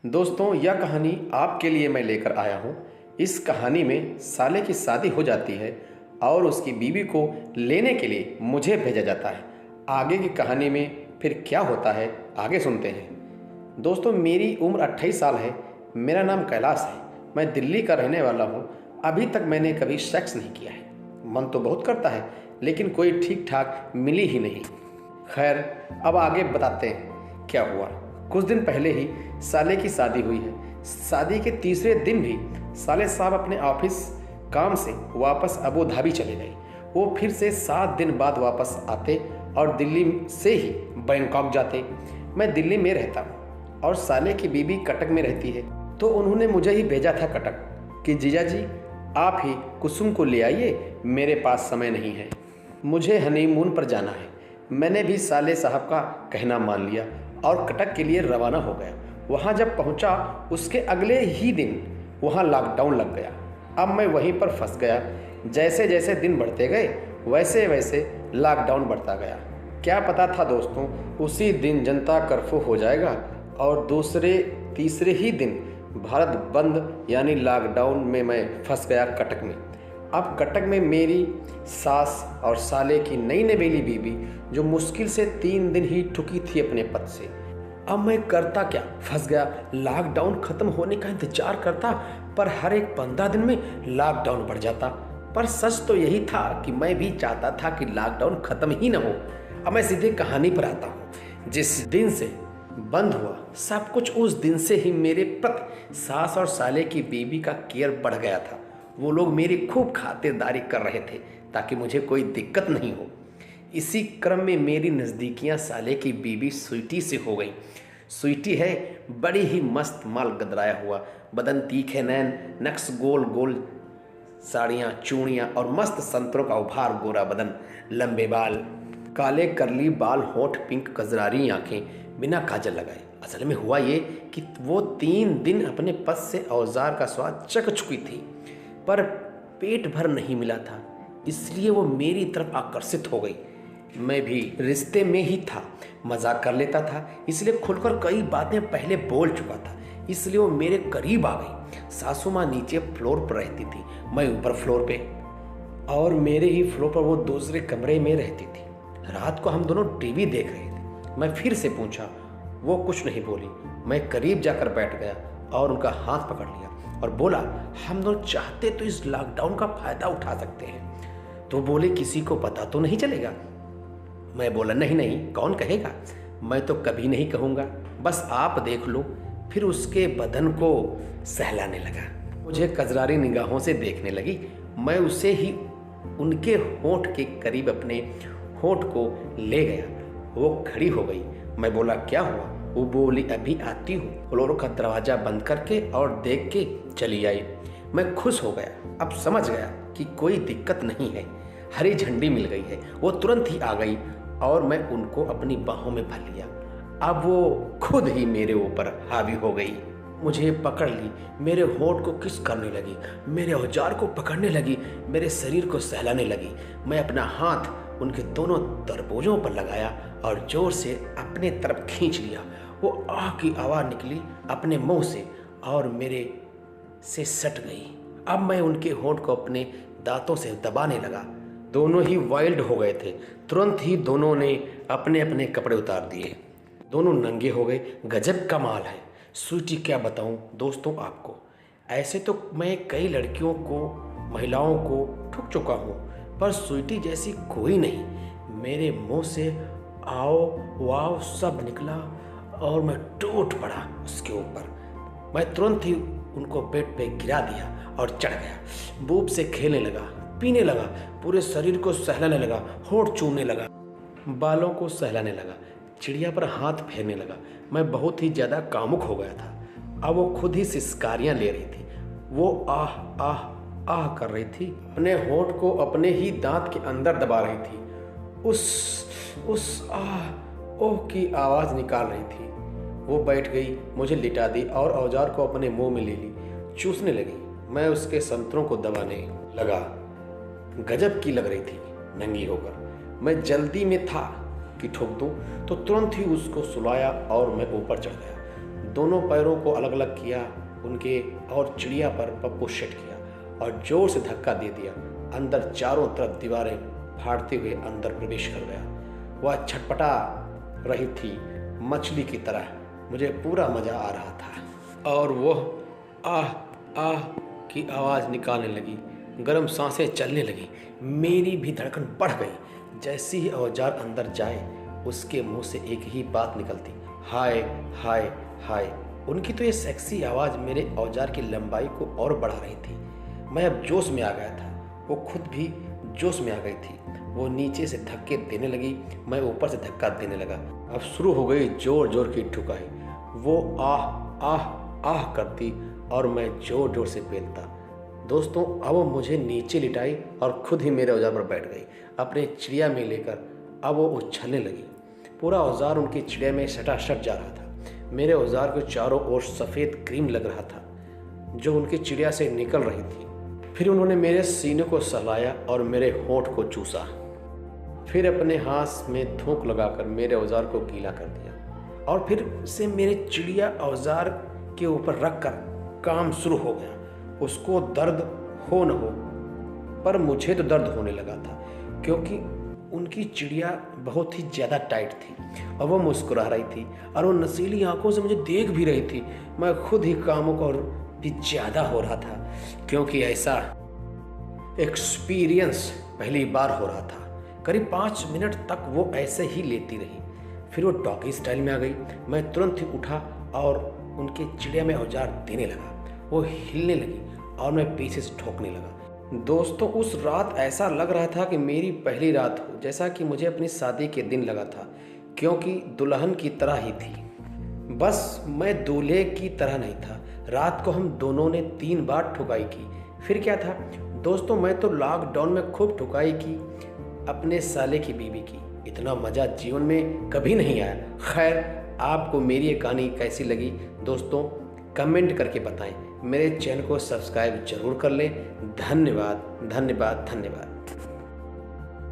दोस्तों, यह कहानी आपके लिए मैं लेकर आया हूँ। इस कहानी में साले की शादी हो जाती है और उसकी बीवी को लेने के लिए मुझे भेजा जाता है। आगे की कहानी में फिर क्या होता है, आगे सुनते हैं। दोस्तों, मेरी उम्र 28 साल है। मेरा नाम कैलाश है। मैं दिल्ली का रहने वाला हूँ। अभी तक मैंने कभी सेक्स नहीं किया है। मन तो बहुत करता है, लेकिन कोई ठीक ठाक मिली ही नहीं। खैर, अब आगे बताते हैं क्या हुआ। कुछ दिन पहले ही साले की शादी हुई है। शादी के तीसरे दिन भी साले साहब अपने ऑफिस काम से वापस अबू धाबी चले गए। वो फिर से 7 दिन बाद वापस आते और दिल्ली से ही बैंकॉक जाते। मैं दिल्ली में रहता हूँ और साले की बीबी कटक में रहती है। तो उन्होंने मुझे ही भेजा था कटक कि जीजा जी, आप ही कुसुम को ले आइए, मेरे पास समय नहीं है, मुझे हनीमून पर जाना है। मैंने भी साले साहब का कहना मान लिया और कटक के लिए रवाना हो गया। वहाँ जब पहुँचा उसके अगले ही दिन वहाँ लॉकडाउन लग गया। अब मैं वहीं पर फंस गया। जैसे जैसे दिन बढ़ते गए वैसे वैसे लॉकडाउन बढ़ता गया। क्या पता था दोस्तों, उसी दिन जनता कर्फ्यू हो जाएगा और दूसरे तीसरे ही दिन भारत बंद यानी लॉकडाउन में मैं फंस गया कटक में। अब कटक में मेरी सास और साले की नई नवेली बीबी, जो मुश्किल से 3 दिन ही ठुकी थी अपने पद से। अब मैं करता क्या, फंस गया। लॉकडाउन खत्म होने का इंतजार करता, पर हर एक 15 दिन में लॉकडाउन बढ़ जाता। पर सच तो यही था कि मैं भी चाहता था कि लॉकडाउन खत्म ही न हो। अब मैं सीधे कहानी पर आता हूँ। जिस दिन से बंद हुआ सब कुछ, उस दिन से ही मेरे प्रति सास और साले की बीबी का केयर बढ़ गया था। वो लोग मेरी खूब खातिरदारी कर रहे थे ताकि मुझे कोई दिक्कत नहीं हो। इसी क्रम में मेरी नज़दीकियां साले की बीबी स्वीटी से हो गई। स्वीटी है बड़ी ही मस्त माल, गदराया हुआ बदन, तीखे नैन, नक्श गोल गोल साड़ियाँ, चूड़ियाँ और मस्त संतरों का उभार, गोरा बदन, लंबे बाल, काले करली बाल, होठ पिंक, कजरारी आँखें, बिना काजल लगाए। असल में हुआ ये कि वो 3 दिन अपने पद से औजार का स्वाद चख चुकी थी, पर पेट भर नहीं मिला था, इसलिए वो मेरी तरफ आकर्षित हो गई। मैं भी रिश्ते में ही था, मजाक कर लेता था, इसलिए खुलकर कई बातें पहले बोल चुका था, इसलिए वो मेरे करीब आ गई। सासू माँ नीचे फ्लोर पर रहती थी, मैं ऊपर फ्लोर पे, और मेरे ही फ्लोर पर वो दूसरे कमरे में रहती थी। रात को हम दोनों टीवी देख रहे थे। मैं फिर से पूछा, वो कुछ नहीं बोली। मैं करीब जाकर बैठ गया और उनका हाथ पकड़ लिया और बोला, हम दोनों चाहते तो इस लॉकडाउन का फायदा उठा सकते हैं। तो बोले, किसी को पता तो नहीं चलेगा? मैं बोला, नहीं नहीं, कौन कहेगा, मैं तो कभी नहीं कहूँगा, बस आप देख लो। फिर उसके बदन को सहलाने लगा, मुझे कजरारी निगाहों से देखने लगी। मैं उसे ही उनके होंठ के करीब अपने होंठ को ले गया। वो खड़ी हो गई। मैं बोला, क्या हुआ? वो बोली, अभी आती हूँ। फ्लोर का दरवाज़ा बंद करके और देख के चली आई। मैं खुश हो गया, अब समझ गया कि कोई दिक्कत नहीं है, हरी झंडी मिल गई है। वो तुरंत ही आ गई और मैं उनको अपनी बाहों में भर लिया। अब वो खुद ही मेरे ऊपर हावी हो गई, मुझे पकड़ ली, मेरे होंठ को किस करने लगी, मेरे औजार को पकड़ने लगी, मेरे शरीर को सहलाने लगी। मैं अपना हाथ उनके दोनों तरबूजों पर लगाया और जोर से अपने तरफ खींच लिया। वो आह की आवाज़ निकली अपने मुंह से और मेरे से सट गई। अब मैं उनके होंठ को अपने दांतों से दबाने लगा। दोनों ही वाइल्ड हो गए थे। तुरंत ही दोनों ने अपने अपने कपड़े उतार दिए, दोनों नंगे हो गए। गजब का माल है स्वीटी, क्या बताऊं दोस्तों आपको। ऐसे तो मैं कई लड़कियों को, महिलाओं को ठुक चुका हूँ, पर स्वीटी जैसी कोई नहीं। मेरे मुंह से आओ वाओ सब निकला और मैं टूट पड़ा उसके ऊपर। मैं तुरंत ही उनको बेड पे गिरा दिया और चढ़ गया। बूब से खेलने लगा, पीने लगा, पूरे शरीर को सहलाने लगा, होंठ चूमने लगा, बालों को सहलाने लगा, चिड़िया पर हाथ फेरने लगा। मैं बहुत ही ज़्यादा कामुक हो गया था। अब वो खुद ही सिसकारियाँ ले रही थी। वो आह आह आह कर रही थी, अपने होंठ को अपने ही दांत के अंदर दबा रही थी, उस आह ओह की आवाज़ निकाल रही थी। वो बैठ गई, मुझे लिटा दी और औजार को अपने मुंह में ले ली, चूसने लगी। मैं उसके संतरों को दबाने लगा। गजब की लग रही थी नंगी होकर। मैं जल्दी में था कि ठोक दूं, तो तुरंत ही उसको सुलाया और मैं ऊपर चढ़ गया। दोनों पैरों को अलग अलग किया उनके और चिड़िया पर पप्पू सेट किया और जोर से धक्का दे दिया। अंदर चारों तरफ दीवारें फाड़ते हुए अंदर प्रवेश कर गया। वह छटपटा रही थी मछली की तरह। मुझे पूरा मज़ा आ रहा था और वह आह आह की आवाज़ निकालने लगी। गर्म सांसें चलने लगी। मेरी भी धड़कन बढ़ गई। जैसे ही औजार अंदर जाए उसके मुंह से एक ही बात निकलती, हाय हाय हाय। उनकी तो ये सेक्सी आवाज़ मेरे औजार की लंबाई को और बढ़ा रही थी। मैं अब जोश में आ गया था। वो खुद भी जोश में आ गई थी। वो नीचे से धक्के देने लगी, मैं ऊपर से धक्का देने लगा। अब शुरू हो गई जोर जोर की ठुकाई। वो आह आह आह करती और मैं जोर जोर से पेलता। दोस्तों, अब वो मुझे नीचे लिटाई और खुद ही मेरे औजार पर बैठ गई अपने चिड़िया में लेकर। अब वो उछलने लगी। पूरा औजार उनकी चिड़िया में सटासट जा रहा था। मेरे औजार के चारों ओर सफ़ेद क्रीम लग रहा था जो उनकी चिड़िया से निकल रही थी। फिर उन्होंने मेरे सीने को सहलाया और मेरे होंठ को चूसा। फिर अपने हाथ में थूक लगाकर मेरे औजार को गीला कर दिया और फिर से मेरे चिड़िया औजार के ऊपर रखकर काम शुरू हो गया। उसको दर्द हो न हो, पर मुझे तो दर्द होने लगा था क्योंकि उनकी चिड़िया बहुत ही ज़्यादा टाइट थी और वो मुस्कुरा रही थी और वो नशीली आंखों से मुझे देख भी रही थी। मैं खुद ही कामुक और भी ज़्यादा हो रहा था क्योंकि ऐसा एक्सपीरियंस पहली बार हो रहा था। करीब 5 मिनट तक वो ऐसे ही लेती रही। फिर वो डॉगी स्टाइल में आ गई। मैं तुरंत ही उठा और उनके चिड़िया में औजार देने लगा। वो हिलने लगी और मैं पीछे से ठोकने लगा। दोस्तों, उस रात ऐसा लग रहा था कि मेरी पहली रात हो, जैसा कि मुझे अपनी शादी के दिन लगा था, क्योंकि दुल्हन की तरह ही थी। बस मैं दूल्हे की तरह नहीं था। रात को हम दोनों ने 3 बार ठुकाई की। फिर क्या था दोस्तों, मैं तो लॉकडाउन में खूब ठुकाई की अपने साले की बीवी की। इतना मज़ा जीवन में कभी नहीं आया। खैर, आपको मेरी ये कहानी कैसी लगी दोस्तों, कमेंट करके बताएं। मेरे चैनल को सब्सक्राइब जरूर कर लें। धन्यवाद धन्यवाद धन्यवाद।